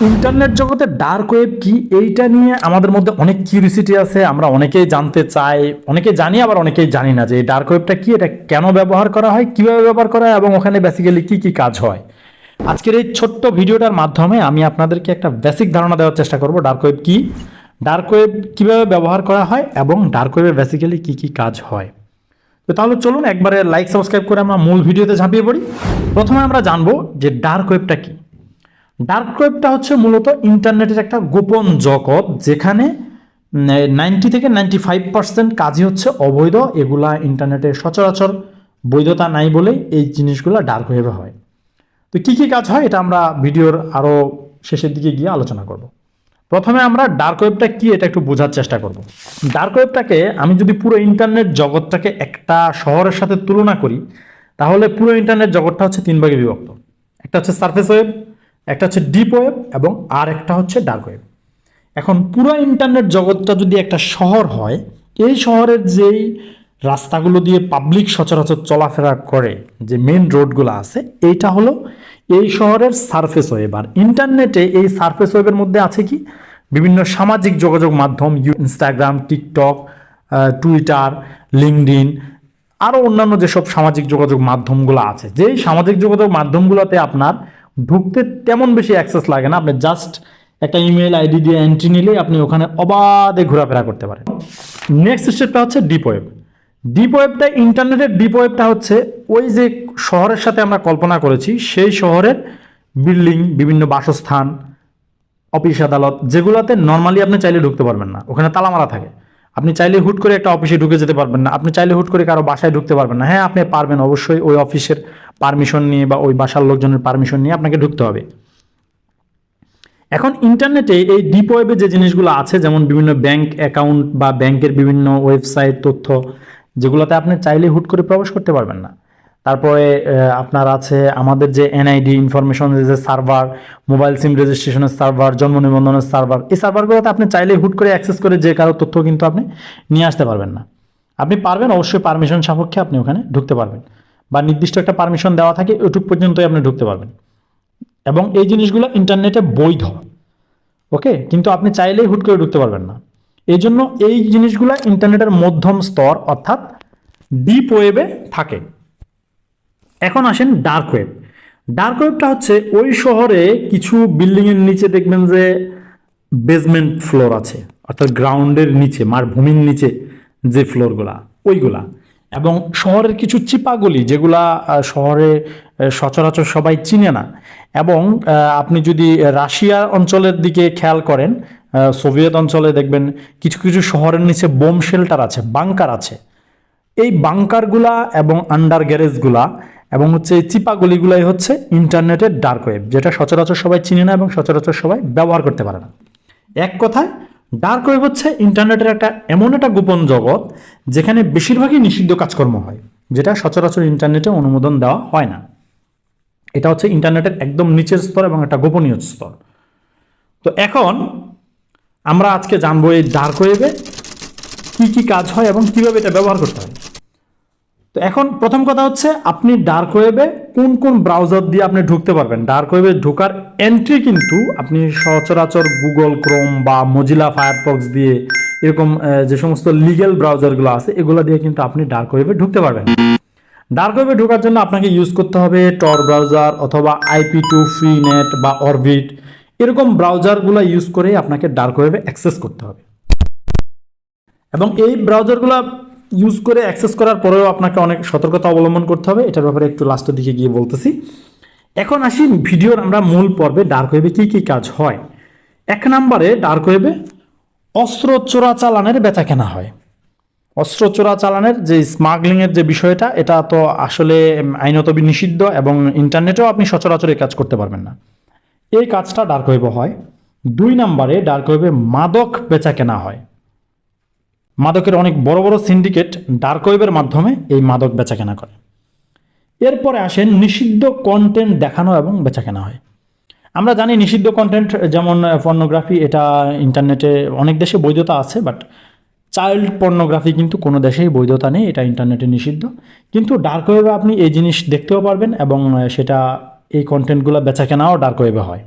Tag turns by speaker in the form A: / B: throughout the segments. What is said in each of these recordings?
A: Internet জগতে dark web কি এইটা নিয়ে আমাদের মধ্যে অনেক কিউরিসিটি আছে। আমরা অনেকেই জানতে চাই, অনেকেই জানি, আবার অনেকেই জানি না যে এই ডার্ক ওয়েবটা কি, এটা কেন ব্যবহার করা হয়, কিভাবে ব্যবহার করা হয় এবং ওখানে বেসিক্যালি কি কি কাজ হয়। আজকের এই ছোট্ট ভিডিওটার মাধ্যমে আমি আপনাদেরকে একটা বেসিক ধারণা দেওয়ার চেষ্টা করব ডার্ক ওয়েব কি, ডার্ক ওয়েব কিভাবে ব্যবহার করা হয় এবং ডার্ক ওয়েবে বেসিক্যালি কি কি কাজ হয়। তো তাহলে চলুন একবারে লাইক সাবস্ক্রাইব করে আমরা মূল ভিডিওতে ঝাঁপিয়ে পড়ি। প্রথমে আমরা জানবো যে ডার্ক ওয়েবটা কি। ডার্ক ওয়েবটা হচ্ছে মূলত ইন্টারনেটের একটা গোপন জগৎ, যেখানে 90 থেকে 95% কাজই হচ্ছে অবৈধ। এগুলা ইন্টারনেটে সচরাচর বৈধতা নাই বলে এই জিনিসগুলো ডার্ক ওয়েবে হয়। তো কী কী কাজ হয় এটা আমরা ভিডিওর আরও শেষের দিকে গিয়ে আলোচনা করব। প্রথমে আমরা ডার্ক ওয়েবটা কি এটা একটু বোঝার চেষ্টা করব। ডার্ক ওয়েবটাকে আমি যদি পুরো ইন্টারনেট জগৎটাকে একটা শহরের সাথে তুলনা করি, তাহলে পুরো ইন্টারনেট জগৎটা হচ্ছে তিন ভাগে বিভক্ত। একটা হচ্ছে সারফেস ওয়েব, একটা হচ্ছে ডিপ ওয়েব এবং আর একটা হচ্ছে ডার্ক ওয়েব। এখন পুরো ইন্টারনেট জগৎটা যদি একটা শহর হয়, এই শহরের যেই রাস্তাগুলো দিয়ে পাবলিক সচরাচর চলাফেরা করে, যে মেন রোডগুলো আছে, এইটা হলো এই শহরের সারফেস ওয়েব। আর ইন্টারনেটে এই সারফেস ওয়েবের মধ্যে আছে কি, বিভিন্ন সামাজিক যোগাযোগ মাধ্যম, ইনস্টাগ্রাম, টিকটক, টুইটার, লিঙ্কডইন, আরও অন্যান্য যেসব সামাজিক যোগাযোগ মাধ্যমগুলো আছে। যেই সামাজিক যোগাযোগ মাধ্যমগুলোতে আপনার ঢুকতে তেমন বেশি অ্যাক্সেস লাগে না, আপনি জাস্ট একটা ইমেল আইডি দিয়ে এন্ট্রি নিলেই আপনি ওখানে অবাধে ঘোরাফেরা করতে পারেন। নেক্সট স্টেপটা হচ্ছে ডিপ ওয়েব। ডিপ ওয়েবটা, ইন্টারনেটের ডিপ ওয়েবটা হচ্ছে ওই যে শহরের সাথে আমরা কল্পনা করেছি, সেই শহরের বিল্ডিং, বিভিন্ন বাসস্থান, অফিস আদালত, যেগুলোতে নর্মালি আপনি চাইলে ঢুকতে পারবেন না, ওখানে তালা মারা থাকে। আপনি চাইলে হুট করে একটা অফিসে ঢুকে যেতে পারবেন না, আপনি চাইলে হুট করে কারো বাসায় ঢুকতে পারবেন না। হ্যাঁ, আপনি পারবেন, অবশ্যই ওই অফিসের পারমিশন নিয়ে বা ওই বাসার লোকজনের পারমিশন নিয়ে আপনাকে ঢুকতে হবে। এখন ইন্টারনেটে এই ডিপ ওয়েবে যে জিনিসগুলো আছে, যেমন বিভিন্ন ব্যাংক অ্যাকাউন্ট বা ব্যাংকের বিভিন্ন ওয়েবসাইট, তথ্য, যেগুলোতে আপনি চাইলে হুট করে প্রবেশ করতে পারবেন না। তারপরে আপনার আছে আমাদের যে এনআইডি ইনফরমেশন যে সার্ভার, মোবাইল সিম রেজিস্ট্রেশনের সার্ভার, জন্ম নিবন্ধনের সার্ভার, এই সার্ভারগুলোতে আপনি চাইলে হুট করে অ্যাক্সেস করে যে কারো তথ্য কিন্তু আপনি নিয়ে আসতে পারবেন না। আপনি পারবেন, অবশ্যই পারমিশন সাপেক্ষে আপনি ওখানে ঢুকতে পারবেন, বা নির্দিষ্ট একটা পারমিশন দেওয়া থাকে, ওইটুক পর্যন্তই আপনি ঢুকতে পারবেন। এবং এই জিনিসগুলো ইন্টারনেটে বৈধ, ওকে, কিন্তু আপনি চাইলেই হুট করে ঢুকতে পারবেন না। এই জন্য এই জিনিসগুলো ইন্টারনেটের মধ্যম স্তর অর্থাৎ ডিপ ওয়েবে থাকে। এখন আসেন ডার্ক ওয়েব। ডার্ক ওয়েবটা হচ্ছে ওই শহরে কিছু বিল্ডিংয়ের নিচে দেখবেন যে বেসমেন্ট ফ্লোর আছে, অর্থাৎ গ্রাউন্ডের নিচে, মারভূমির নিচে যে ফ্লোরগুলা, ওইগুলা, এবং শহরের কিছু চিপাগলি, যেগুলা শহরে সচরাচর সবাই চিনে না। এবং আপনি যদি রাশিয়া অঞ্চলের দিকে খেয়াল করেন, সোভিয়েত অঞ্চলে দেখবেন কিছু কিছু শহরের নিচে বোম শেল্টার আছে, বাংকার আছে। এই বাংকারগুলা এবং আন্ডার গ্যারেজগুলা এবং হচ্ছে এই চিপাগুলিগুলাই হচ্ছে ইন্টারনেটের ডার্ক ওয়েব, যেটা সচরাচর সবাই চিনে না এবং সচরাচর সবাই ব্যবহার করতে পারে না। এক কথায় ডার্ক ওয়েব হচ্ছে ইন্টারনেটের একটা এমন একটা গোপন জগৎ, যেখানে বেশিরভাগই নিষিদ্ধ কাজকর্ম হয়, যেটা সচরাচর ইন্টারনেটে অনুমোদন দেওয়া হয় না। এটা হচ্ছে ইন্টারনেটের একদম নিচের স্তর এবং একটা গোপনীয় স্তর। তো এখন আমরা আজকে জানবো এই ডার্ক ওয়েবে কি কি কাজ হয় এবং কিভাবে এটা ব্যবহার করতে হয়। তো এখন প্রথম কথা হচ্ছে, আপনি ডার্ক ওয়েবে কোন কোন ব্রাউজার দিয়ে আপনি ঢুকতে পারবেন। ডার্ক ওয়েবে ঢোকার এন্ট্রি কিন্তু আপনি সচরাচর গুগল ক্রোম বা মজিলা ফায়ারফক্স দিয়ে, এরকম যে সমস্ত লিগ্যাল ব্রাউজারগুলো আছে, এগুলো দিয়ে কিন্তু আপনি ডার্ক ওয়েবে ঢুকতে পারবেন। ডার্ক ওয়েবে ঢোকার জন্য আপনাকে ইউজ করতে হবে টর ব্রাউজার অথবা IP2 ফ্রি নেট বা অরবিট, এরকম ব্রাউজারগুলো ইউজ করে আপনাকে ডার্ক ওয়েবে অ্যাক্সেস করতে হবে। এবং এই ব্রাউজারগুলো ইউজ করে অ্যাক্সেস করার পরেও আপনাকে অনেক সতর্কতা অবলম্বন করতে হবে, এটার ব্যাপারে একটু লাস্টের দিকে গিয়ে বলতেছি। এখন আসি ভিডিওর আমরা মূল পর্বে, ডার্ক ওয়েবে কী কী কাজ হয়। এক নম্বরে ডার্ক ওয়েবে অস্ত্র চোরাচালানের বেচা কেনা হয়। অস্ত্র চোরাচালানের যে স্মাগলিংয়ের যে বিষয়টা, এটা তো আসলে আইনত নিষিদ্ধ এবং ইন্টারনেটেও আপনি সচরাচর এই কাজ করতে পারবেন না। এই কাজটা ডার্ক ওয়েবে হয়। দুই নম্বরে ডার্ক ওয়েবে মাদক বেচা কেনা হয়। মাদকের অনেক বড় বড় সিন্ডিকেট ডার্ক ওয়েবের মাধ্যমে এই মাদক বেচাকেনা করে। এরপরে আসেন নিষিদ্ধ কন্টেন্ট দেখানো এবং বেচাকেনা হয়। আমরা জানি নিষিদ্ধ কন্টেন্ট যেমন পর্নোগ্রাফি, এটা ইন্টারনেটে অনেক দেশে বৈধতা আছে, বাট চাইল্ড পর্নোগ্রাফি কিন্তু কোনো দেশেই বৈধতা নেই, এটা ইন্টারনেটে নিষিদ্ধ। কিন্তু ডার্ক ওয়েবে আপনি এই জিনিস দেখতেও পারবেন এবং সেটা এই কন্টেন্টগুলো বেচাকেনাও ডার্ক ওয়েবে হয়।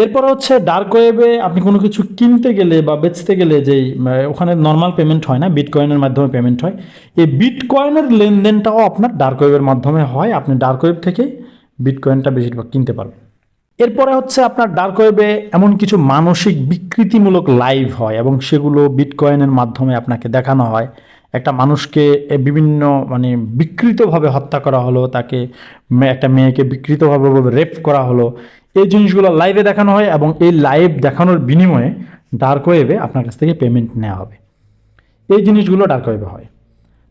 A: এরপরে হচ্ছে ডার্ক ওয়েবে আপনি কোনো কিছু কিনতে গেলে বা বেচতে গেলে যেই ওখানে নর্মাল পেমেন্ট হয় না, বিটকয়েনের মাধ্যমে পেমেন্ট হয়, এই বিটকয়েনের লেনদেনটাও আপনার ডার্ক ওয়েবের মাধ্যমে হয়। আপনি ডার্ক ওয়েব থেকে বিটকয়েনটা বেশিরভাগ কিনতে পারবেন। এরপরে হচ্ছে আপনার ডার্ক ওয়েবে এমন কিছু মানসিক বিকৃতিমূলক লাইভ হয় এবং সেগুলো বিটকয়েনের মাধ্যমে আপনাকে দেখানো হয়। একটা মানুষকে বিভিন্ন মানে বিকৃতভাবে হত্যা করা হলো, তাকে একটা মেয়েকে বিকৃতভাবে রেপ করা হলো, এই জিনিসগুলো লাইভে দেখানো হয় এবং এই লাইভ দেখানোর বিনিময়ে ডার্ক ওয়েবে আপনার কাছ থেকে পেমেন্ট নেওয়া হবে। এই জিনিসগুলো ডার্ক ওয়েবে হয়।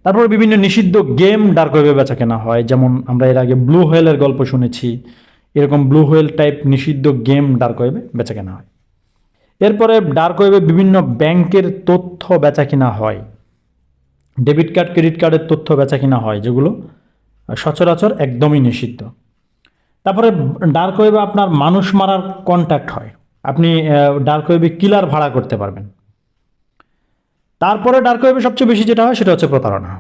A: তারপর বিভিন্ন নিষিদ্ধ গেম ডার্ক ওয়েবে বেচা কেনা হয়, যেমন আমরা এর আগে ব্লু হোয়েলের গল্প শুনেছি। এরকম ব্লু হোয়েল টাইপ নিষিদ্ধ গেম ডার্ক ওয়েবে বেচা কেনা হয়। এরপরে ডার্ক ওয়েবে বিভিন্ন ব্যাংকের তথ্য বেচা কিনা হয়, ডেবিট কার্ড ক্রেডিট কার্ডের তথ্য বেচা কিনা হয়, যেগুলো সচরাচর একদমই নিষিদ্ধ। তারপরে ডার্ক ওয়েবে আপনার মানুষ মারার কন্ট্যাক্ট হয়, আপনি ডার্ক ওয়েবে কিলার ভাড়া করতে পারবেন। তারপরে ডার্ক ওয়েবে সবচেয়ে বেশি যেটা হয় সেটা হচ্ছে প্রতারণা।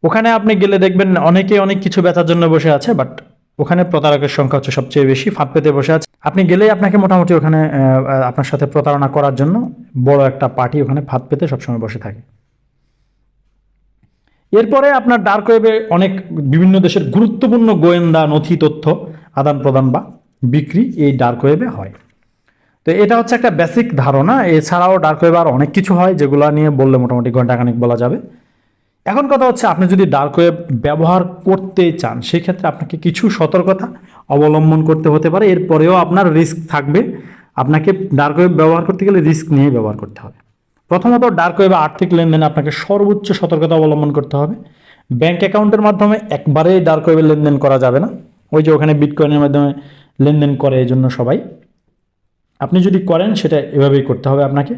A: ওখানে আপনি গেলে দেখবেন অনেকে অনেক কিছু বেচার জন্য বসে আছে, বাট ওখানে প্রতারকের সংখ্যা হচ্ছে সবচেয়ে বেশি, ফাঁদ পেতে বসে আছে। আপনি গেলেই আপনাকে মোটামুটি ওখানে আপনার সাথে প্রতারণা করার জন্য বড় একটা পার্টি ওখানে ফাঁদ পেতে সবসময় বসে থাকে। এরপরে আপনার ডার্ক ওয়েবে অনেক বিভিন্ন দেশের গুরুত্বপূর্ণ গোয়েন্দা নথি তথ্য আদান প্রদান বা বিক্রি এই ডার্ক ওয়েবে হয়। তো এটা হচ্ছে একটা বেসিক ধারণা। এছাড়াও ডার্ক ওয়েবে আর অনেক কিছু হয়, যেগুলো নিয়ে বললে মোটামুটি ঘন্টাখানিক বলা যাবে। এখন কথা হচ্ছে, আপনি যদি ডার্ক ওয়েব ব্যবহার করতে চান সেক্ষেত্রে আপনাকে কিছু সতর্কতা অবলম্বন করতে হতে পারে। এরপরেও আপনার রিস্ক থাকবে। আপনাকে ডার্ক ওয়েব ব্যবহার করতে গেলে রিস্ক নিয়ে ব্যবহার করতে হবে। প্রথমত, ডার্ক ওয়েবে আর্থিক লেনদেনে আপনাকে সর্বোচ্চ সতর্কতা অবলম্বন করতে হবে। ব্যাংক অ্যাকাউন্টের মাধ্যমে একবারেই ডার্ক ওয়েবে লেনদেন করা যাবে না। ওই যে ওখানে বিটকয়েনের মাধ্যমে লেনদেন করে, এই জন্য সবাই, আপনি যদি করেন সেটা এভাবেই করতে হবে আপনাকে।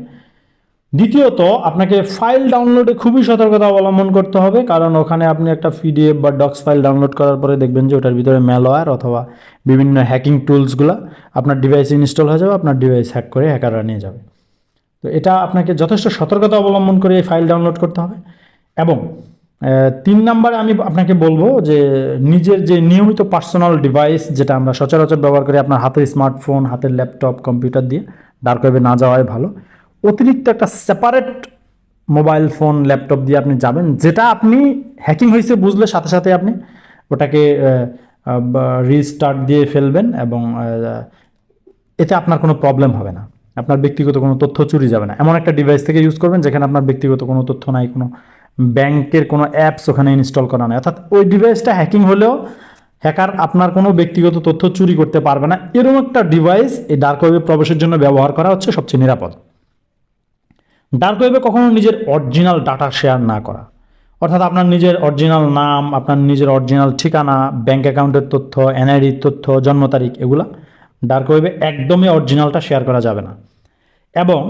A: দ্বিতীয়ত, আপনাকে ফাইল ডাউনলোডে খুবই সতর্কতা অবলম্বন করতে হবে, কারণ ওখানে আপনি একটা পিডিএফ বা ডক্স ফাইল ডাউনলোড করার পরে দেখবেন যে ওটার ভিতরে ম্যালওয়্যার অথবা বিভিন্ন হ্যাকিং টুলসগুলো আপনার ডিভাইসে ইনস্টল হয়ে যাবে, আপনার ডিভাইস হ্যাক করে হ্যাকাররা নিয়ে যাবে। তো এটা আপনাকে যথেষ্ট সতর্কতা অবলম্বন করে এই ফাইল ডাউনলোড করতে হবে। এবং 3 নম্বরে আমি আপনাকে বলবো যে নিজের যে নিয়মিত পার্সোনাল ডিভাইস, যেটা আমরা সচরাচর ব্যবহার করি, আপনার হাতের স্মার্টফোন, হাতের ল্যাপটপ, কম্পিউটার দিয়ে ডার্ক ওয়েবে না যাওয়াই ভালো। অতিরিক্ত একটা সেপারেট মোবাইল ফোন, ল্যাপটপ দিয়ে আপনি যাবেন, যেটা আপনি হ্যাকিং হয়েছে বুঝলে সাথে সাথে আপনি ওটাকে রিস্টার্ট দিয়ে ফেলবেন এবং এতে আপনার কোনো প্রবলেম হবে না, আপনার ব্যক্তিগত কোনো তথ্য চুরি যাবে না। এমন একটা ডিভাইস থেকে ইউজ করবেন যেখানে আপনার ব্যক্তিগত কোনো তথ্য নাই, কোনো ব্যাংকের কোনো অ্যাপস ওখানে ইনস্টল করা নাই, অর্থাৎ ওই ডিভাইসটা হ্যাকিং হলেও হ্যাকার আপনার কোনো ব্যক্তিগত তথ্য চুরি করতে পারবে না। এরকম একটা ডিভাইস এই ডার্ক ওয়েবে প্রবেশের জন্য ব্যবহার করা হচ্ছে সবচেয়ে নিরাপদ। ডার্ক ওয়েবে কখনো নিজের অরিজিনাল ডাটা শেয়ার না করা, অর্থাৎ আপনার নিজের অরিজিনাল নাম, আপনার নিজের অরিজিনাল ঠিকানা, ব্যাংক অ্যাকাউন্টের তথ্য, এনআইডির তথ্য, জন্ম তারিখ, এগুলা ডার্ক ওয়েবে একদমই অরিজিনালটা শেয়ার করা যাবে না। এবং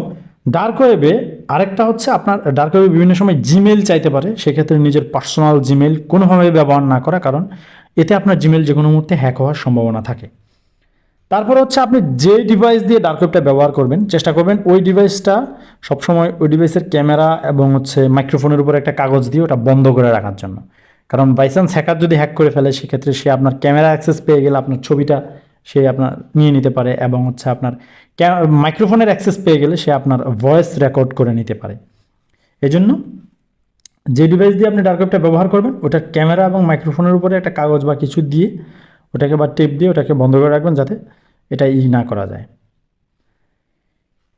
A: ডার্ক ওয়েবে আরেকটা হচ্ছে, আপনার ডার্ক ওয়েবে বিভিন্ন সময় জিমেল চাইতে পারে, সেক্ষেত্রে নিজের পার্সোনাল জিমেল কোনোভাবে ব্যবহার না করা, কারণ এতে আপনার জিমেল যে কোনো মুহূর্তে হ্যাক হওয়ার সম্ভাবনা থাকে। তারপর হচ্ছে, আপনি যে ডিভাইস দিয়ে ডার্ক ওয়েবটা ব্যবহার করবেন চেষ্টা করবেন ওই ডিভাইসটা সবসময় ওই ডিভাইসের ক্যামেরা এবং হচ্ছে মাইক্রোফোনের উপর একটা কাগজ দিয়ে ওটা বন্ধ করে রাখার জন্য। কারণ বাইচান্স হ্যাকার যদি হ্যাক করে ফেলে সেক্ষেত্রে সে আপনার ক্যামেরা অ্যাক্সেস পেয়ে গেলে আপনার ছবিটা সে আপনার নিয়ে নিতে পারে, এবং হচ্ছে আপনার মাইক্রোফোনের অ্যাক্সেস পেয়ে গেলে সে আপনার ভয়েস রেকর্ড করে নিতে পারে। এজন্য যে ডিভাইস দিয়ে আপনি ডার্ক ওয়েবটা ব্যবহার করবেন ওটার ক্যামেরা এবং মাইক্রোফোনের উপরে একটা কাগজ বা কিছু দিয়ে ওটাকে বা টেপ দিয়ে ওটাকে বন্ধ করে রাখবেন, যাতে এটা না করা যায়।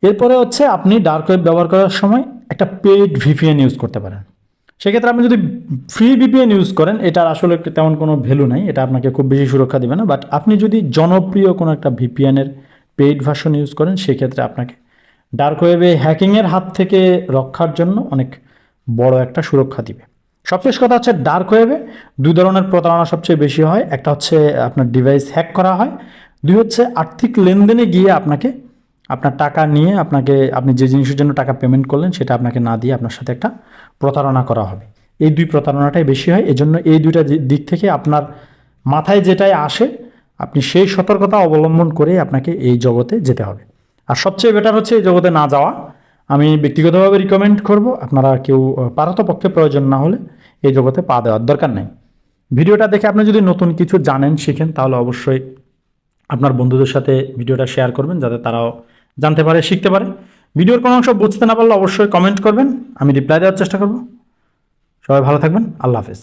A: এরপরে হচ্ছে, আপনি ডার্ক ওয়েব ব্যবহার করার সময় একটা পেইড ভিপিএন ইউজ করতে পারেন। সেক্ষেত্রে আপনি যদি ফ্রি ভিপিএন ইউজ করেন এটার আসলে তেমন কোনো ভ্যালু নাই, এটা আপনাকে খুব বেশি সুরক্ষা দেবে না। বাট আপনি যদি জনপ্রিয় কোনো একটা ভিপিএনের পেইড ভার্সন ইউজ করেন সেক্ষেত্রে আপনাকে ডার্ক ওয়েবে হ্যাকিংয়ের হাত থেকে রক্ষার জন্য অনেক বড় একটা সুরক্ষা দিবে। সবশেষ কথা হচ্ছে, ডার্ক ওয়েবে 2 ধরনের প্রতারণা সবচেয়ে বেশি হয়। একটা হচ্ছে আপনার ডিভাইস হ্যাক করা হয়, 2 হচ্ছে আর্থিক লেনদেনে গিয়ে আপনাকে আপনার টাকা নিয়ে আপনি যে জিনিসের জন্য টাকা পেমেন্ট করলেন সেটা আপনাকে না দিয়ে আপনার সাথে একটা প্রতারণা করা হবে। এই 2 প্রতারণাটাই বেশি হয়। এজন্য এই 2টা দিক থেকে আপনার মাথায় যেটাই আসে আপনি সেই সতর্কতা অবলম্বন করে আপনাকে এই জগতে যেতে হবে। আর সবচেয়ে বেটার হচ্ছে এই জগতে না যাওয়া। আমি ব্যক্তিগতভাবে রিকমেন্ড করব, আপনারা কেউ পারতপক্ষে প্রয়োজন না হলে এই জগতে পা দেওয়ার দরকার নেই। ভিডিওটা দেখে আপনি যদি নতুন কিছু জানেন শিখেন তাহলে অবশ্যই আপনার বন্ধুদের সাথে ভিডিওটা শেয়ার করবেন যাতে তারাও জানতে পারে, শিখতে পারে। ভিডিওর কোনো অংশ বুঝতে না পারলে অবশ্যই কমেন্ট করবেন, আমি রিপ্লাই দেওয়ার চেষ্টা করব। সবাই ভালো থাকবেন, আল্লাহ হাফেজ।